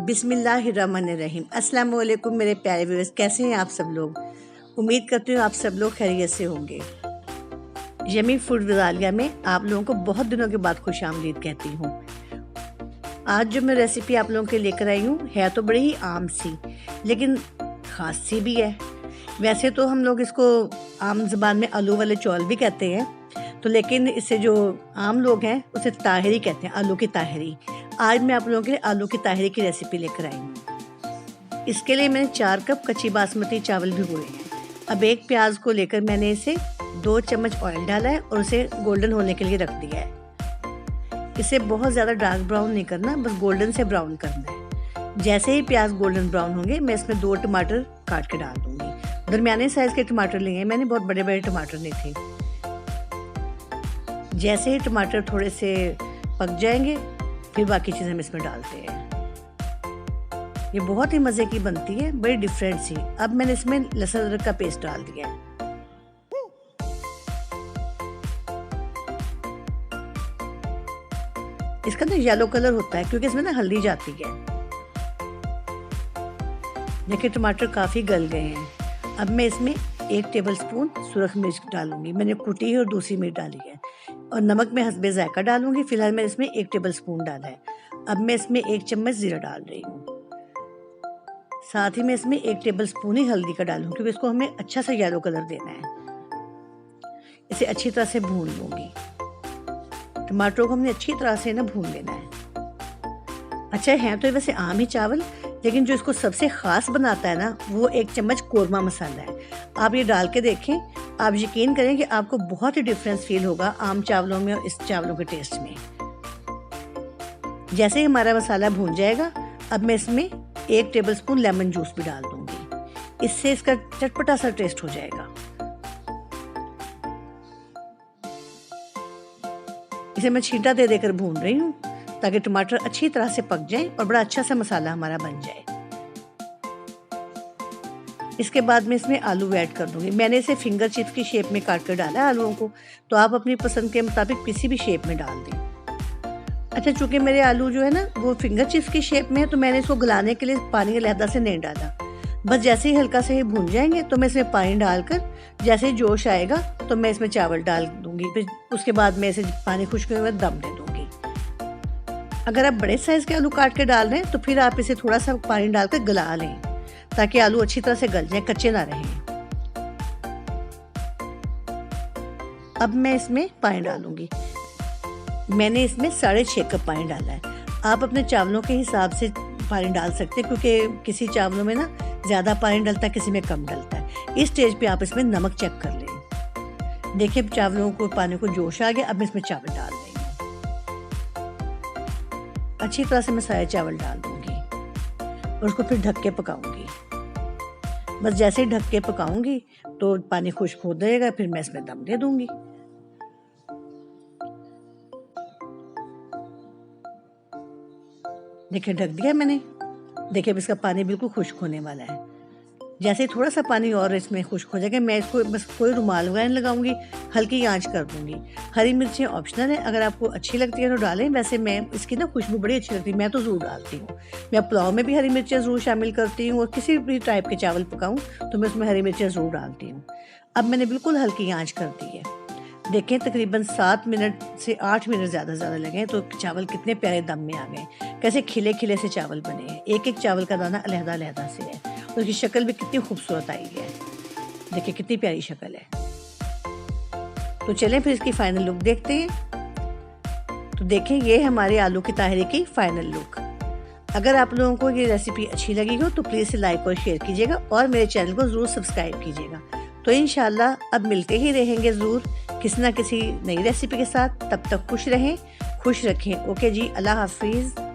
बिस्मिल्लाहिर्रहमानिर्रहीम। अस्सलाम वालेकुम मेरे प्यारे व्यूअर्स, कैसे हैं आप सब लोग। उम्मीद करती हूँ आप सब लोग खैरियत से होंगे। यमी फूड विद आलिया में आप लोगों को बहुत दिनों के बाद खुश आमदीद कहती हूँ। आज जो मैं रेसिपी आप लोगों के लेकर आई हूँ है तो बड़ी ही आम सी, लेकिन ख़ास सी भी है। वैसे तो हम लोग इसको आम ज़बान में आलू वाले चौल भी कहते हैं, तो लेकिन इसे जो आम लोग हैं उसे ताहिरी कहते हैं, आलू की ताहिरी। आज मैं आप लोगों के लिए आलू की ताहिरी की रेसिपी लेकर आई हूँ। इसके लिए मैंने 4 कप कच्ची बासमती चावल भिगोए हैं। अब एक प्याज को लेकर मैंने इसे 2 चम्मच ऑयल डाला है और उसे गोल्डन होने के लिए रख दिया है। इसे बहुत ज़्यादा डार्क ब्राउन नहीं करना, बस गोल्डन से ब्राउन करना है। जैसे ही प्याज गोल्डन ब्राउन होंगे मैं इसमें 2 टमाटर काट के डाल दूँगी। दरमियाने साइज़ के टमाटर लिए हैं मैंने, बहुत बड़े बड़े टमाटर नहीं थे। जैसे ही टमाटर थोड़े से पक जाएंगे फिर बाकी चीज़ें हम इसमें डालते हैं। ये बहुत ही मज़े की बनती है, बड़ी डिफरेंट सी। अब मैंने इसमें लहसुन अदरक का पेस्ट डाल दिया है। इसका ना येलो कलर होता है क्योंकि इसमें ना हल्दी जाती है। देखिए टमाटर काफ़ी गल गए हैं। अब मैं इसमें 1 टेबलस्पून सुरख मिर्च डालूंगी, मैंने कुटी है और दूसरी मिर्च डाली है। और नमक मैं हस्बे जायका डालूंगी। फिलहाल मैं इसमें 1 टेबलस्पून डाला है। अब मैं इसमें 1 चम्मच जीरा डाल रही हूँ। साथ ही मैं इसमें 1 टेबलस्पून ही हल्दी का डालूंगी क्योंकि इसको हमें अच्छा सा येलो कलर देना है। इसे अच्छी तरह से भून लूंगी। टमाटरों को हमने अच्छी तरह से ना भून लेना है। अच्छा है तो वैसे आम ही चावल, लेकिन जो इसको सबसे ख़ास बनाता है ना वो 1 चम्मच कोरमा मसाला है। आप ये डाल के देखें, आप यकीन करें कि आपको बहुत ही डिफरेंस फील होगा आम चावलों में और इस चावलों के टेस्ट में। जैसे ही हमारा मसाला भून जाएगा अब मैं इसमें 1 टेबलस्पून लेमन जूस भी डाल दूंगी। इससे इसका चटपटा सा टेस्ट हो जाएगा। इसे मैं छींटा दे देकर भून रही हूँ ताकि टमाटर अच्छी तरह से पक जाए और बड़ा अच्छा सा मसाला हमारा बन जाए। इसके बाद मैं इसमें आलू ऐड कर दूंगी। मैंने इसे फिंगर चिप्स की शेप में काट कर डाला है आलूओं को, तो आप अपनी पसंद के मुताबिक किसी भी शेप में डाल दें। अच्छा, चूंकि मेरे आलू जो है ना वो फिंगर चिप्स की शेप में है तो मैंने इसको गलाने के लिए पानी अलहदा से नहीं डाला। बस जैसे ही हल्का से ही भून जाएंगे तो मैं इसमें पानी डालकर जैसे ही जोश आएगा तो मैं इसमें चावल डाल दूंगी। फिर उसके बाद मैं इसे पानी खुश्क होने में दम दे दूंगी। अगर आप बड़े साइज़ के आलू काट के डाल रहे हैं तो फिर आप इसे थोड़ा सा पानी डालकर गला लें ताकि आलू अच्छी तरह से गल जाए, कच्चे ना रहें। अब मैं इसमें पानी डालूंगी। मैंने इसमें 6.5 कप पानी डाला है। आप अपने चावलों के हिसाब से पानी डाल सकते हैं क्योंकि किसी चावलों में ना ज़्यादा पानी डलता है, किसी में कम डलता है। इस स्टेज पे आप इसमें नमक चेक कर लें। देखिए चावलों को पानी को जोश आ गया। अब मैं इसमें चावल डाल रही हूँ। अच्छी तरह से मैं सारे चावल डाल दूंगी और उसको फिर ढक के पकाऊंगी। बस जैसे ही ढक के पकाऊंगी तो पानी खुश्क हो जाएगा, फिर मैं इसमें दम दे दूंगी। देखिए ढक दिया मैंने। देखिए अब इसका पानी बिल्कुल खुश्क होने वाला है। जैसे ही थोड़ा सा पानी और इसमें खुश्क हो जाएगा मैं इसको बस कोई रुमाल वगैरह नहीं लगाऊंगी, हल्की आंच कर दूंगी। हरी मिर्चें ऑप्शनल है, अगर आपको अच्छी लगती है तो डालें। वैसे मैं इसकी ना खुशबू बड़ी अच्छी लगती है, मैं तो ज़रूर डालती हूँ। मैं पुलाव में भी हरी मिर्चें ज़रूर शामिल करती हूँ और किसी भी टाइप के चावल पकाऊँ तो मैं उसमें हरी मिर्चें ज़रूर डालती हूँ। अब मैंने बिल्कुल हल्की आँच कर दी है। देखें तकरीबन 7 मिनट से 8 मिनट ज़्यादा लगे तो चावल कितने प्यारे दम में आ गए। कैसे खिले खिले से चावल बने हैं। एक एक चावल का दाना अलहदा अलहदा से है। उसकी शक्ल भी कितनी खूबसूरत आई है। देखिए कितनी प्यारी शक्ल है। तो चलें फिर इसकी फाइनल लुक देखते हैं। तो देखें ये हमारे आलू की ताहिरी की फाइनल लुक। अगर आप लोगों को ये रेसिपी अच्छी लगी हो तो प्लीज़ लाइक और शेयर कीजिएगा और मेरे चैनल को ज़रूर सब्सक्राइब कीजिएगा। तो इंशाल्लाह अब मिलते ही रहेंगे ज़रूर किसी ना किसी नई रेसिपी के साथ। तब तक खुश रहें, खुश रखें। ओके जी, अल्लाह हाफिज़।